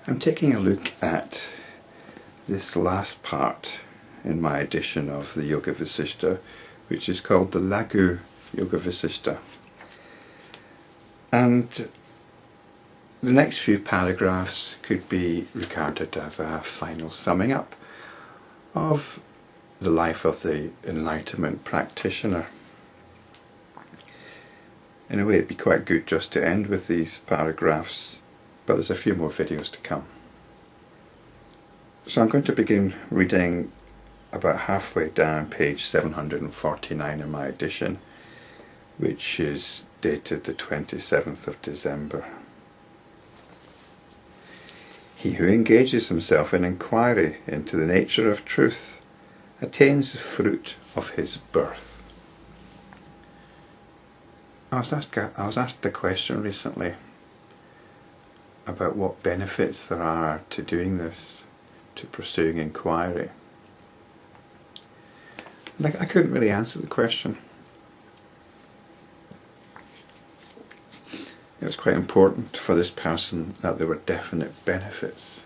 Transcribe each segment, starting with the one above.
I'm taking a look at this last part in my edition of the Yoga Vasishta, which is called the Lagu Yoga Vasishta. And the next few paragraphs could be regarded as a final summing up of the life of the enlightenment practitioner. In a way, it'd be quite good just to end with these paragraphs, but there's a few more videos to come. So I'm going to begin reading about halfway down page 749 in my edition, which is dated the 27th of December. He who engages himself in inquiry into the nature of truth attains the fruit of his birth. I was asked a question recently about what benefits there are to doing this, to pursuing inquiry. And I couldn't really answer the question. It was quite important for this person that there were definite benefits.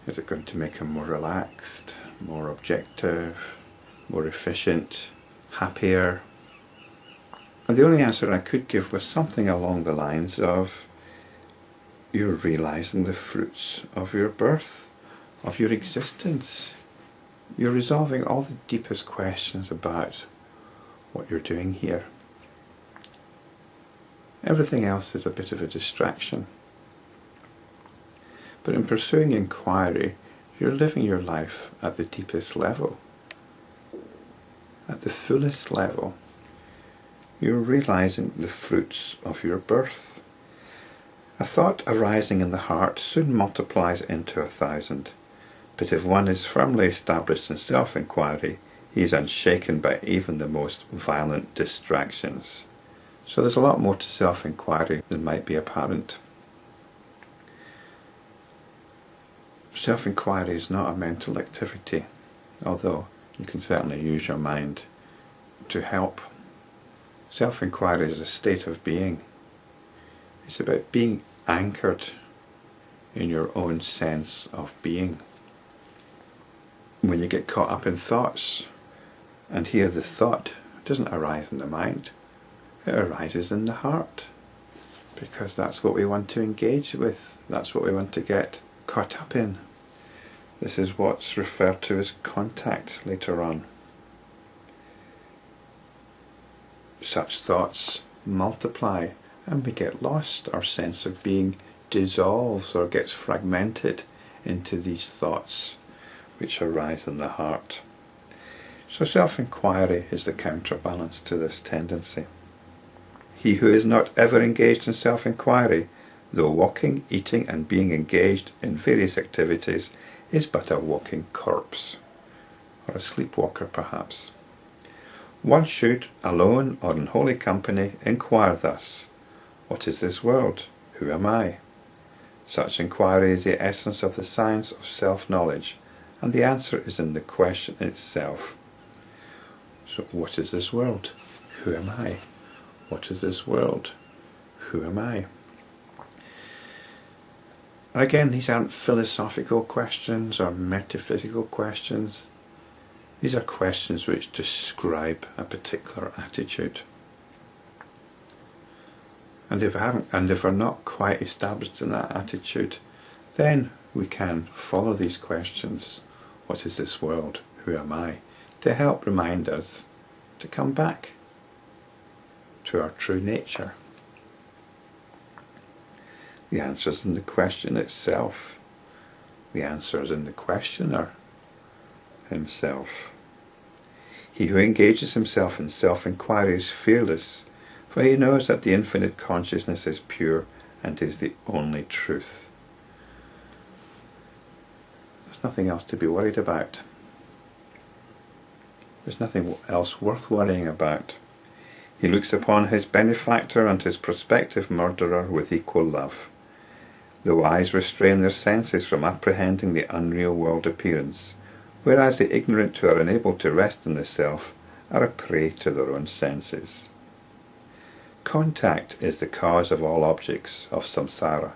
Is it going to make him more relaxed, more objective, more efficient, happier? And the only answer I could give was something along the lines of, you're realizing the fruits of your birth, of your existence. You're resolving all the deepest questions about what you're doing here. Everything else is a bit of a distraction. But in pursuing inquiry, you're living your life at the deepest level, at the fullest level. You're realizing the fruits of your birth. A thought arising in the heart soon multiplies into 1,000. But if one is firmly established in self-inquiry, he is unshaken by even the most violent distractions. So there's a lot more to self-inquiry than might be apparent. Self-inquiry is not a mental activity, although you can certainly use your mind to help. Self-inquiry is a state of being. It's about being anchored in your own sense of being. When you get caught up in thoughts, and here the thought doesn't arise in the mind, it arises in the heart, because that's what we want to engage with, that's what we want to get caught up in. This is what's referred to as contact later on. Such thoughts multiply and we get lost. Our sense of being dissolves or gets fragmented into these thoughts which arise in the heart. So self-inquiry is the counterbalance to this tendency. He who is not ever engaged in self-inquiry, though walking, eating and being engaged in various activities, is but a walking corpse, or a sleepwalker perhaps. One should, alone or in holy company, inquire thus: what is this world? Who am I? Such inquiry is the essence of the science of self-knowledge, and the answer is in the question itself. So what is this world? Who am I? What is this world? Who am I? And again, these aren't philosophical questions or metaphysical questions. These are questions which describe a particular attitude. And if we're not quite established in that attitude, then we can follow these questions. What is this world? Who am I? To help remind us to come back to our true nature. The answer is in the question itself. The answer is in the questioner himself. He who engages himself in self-inquiry is fearless, for he knows that the infinite consciousness is pure and is the only truth. There's nothing else to be worried about. There's nothing else worth worrying about. He looks upon his benefactor and his prospective murderer with equal love. The wise restrain their senses from apprehending the unreal world appearance, whereas the ignorant who are unable to rest in the self are a prey to their own senses. Contact is the cause of all objects of samsara,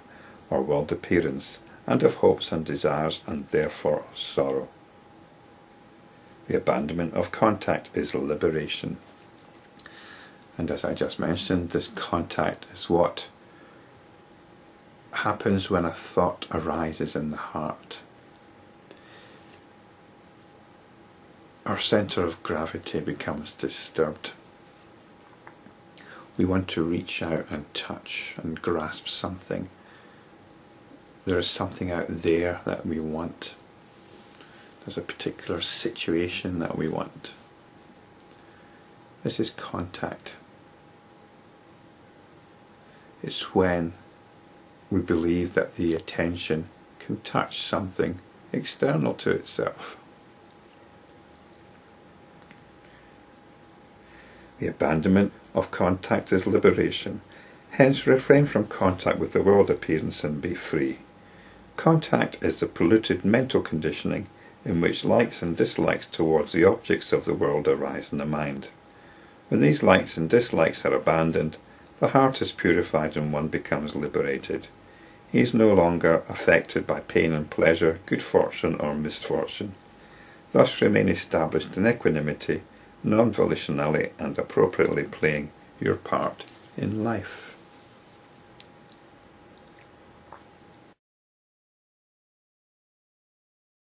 or world appearance, and of hopes and desires, and therefore of sorrow. The abandonment of contact is liberation. And as I just mentioned, this contact is what happens when a thought arises in the heart. Our center of gravity becomes disturbed. We want to reach out and touch and grasp something. There is something out there that we want. There's a particular situation that we want. This is contact. It's when we believe that the attention can touch something external to itself. The abandonment of contact is liberation. Hence, refrain from contact with the world appearance and be free. Contact is the polluted mental conditioning in which likes and dislikes towards the objects of the world arise in the mind. When these likes and dislikes are abandoned, the heart is purified and one becomes liberated. He is no longer affected by pain and pleasure, good fortune or misfortune. Thus remain established in equanimity, non-volitionally and appropriately playing your part in life.